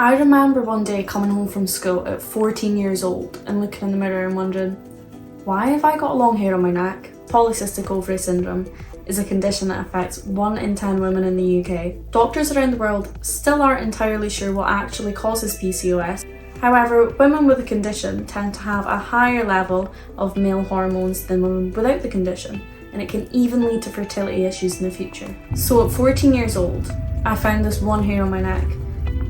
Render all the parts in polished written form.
I remember one day coming home from school at 14 years old and looking in the mirror and wondering, why have I got long hair on my neck? Polycistic Ovary Syndrome is a condition that affects 1 in 10 women in the UK. Doctors around the world still aren't entirely sure what actually causes PCOS. However, women with the condition tend to have a higher level of male hormones than women without the condition, and it can even lead to fertility issues in the future. So at 14 years old, I found this one hair on my neck,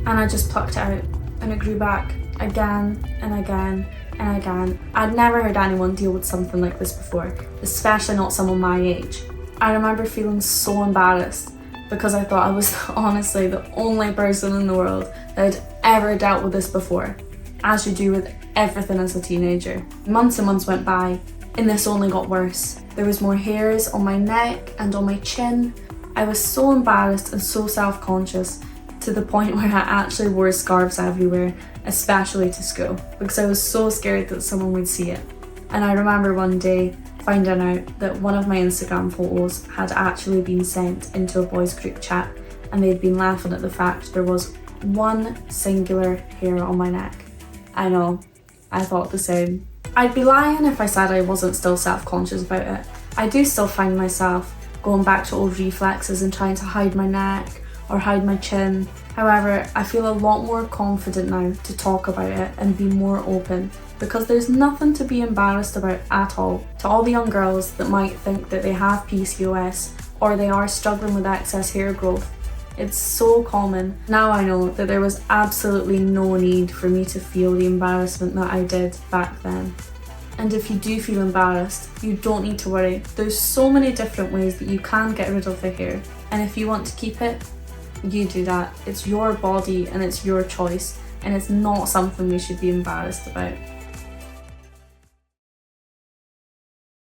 and I just plucked it out, and it grew back again and again and again. I'd never heard anyone deal with something like this before, especially not someone my age. I remember feeling so embarrassed because I thought I was honestly the only person in the world that had ever dealt with this before, as you do with everything as a teenager. Months and months went by, and this only got worse. There was more hairs on my neck and on my chin. I was so embarrassed and so self-conscious, to the point where I actually wore scarves everywhere, especially to school, because I was so scared that someone would see it. And I remember one day finding out that one of my Instagram photos had actually been sent into a boys group chat, and they'd been laughing at the fact there was one singular hair on my neck. I know, I thought the same. I'd be lying if I said I wasn't still self-conscious about it. I do still find myself going back to old reflexes and trying to hide my neck or hide my chin. However, I feel a lot more confident now to talk about it and be more open, because there's nothing to be embarrassed about at all. To all the young girls that might think that they have PCOS or they are struggling with excess hair growth, it's so common. Now I know that there was absolutely no need for me to feel the embarrassment that I did back then. And if you do feel embarrassed, you don't need to worry. There's so many different ways that you can get rid of the hair, and if you want to keep it, you do that. It's your body and it's your choice, and it's not something we should be embarrassed about.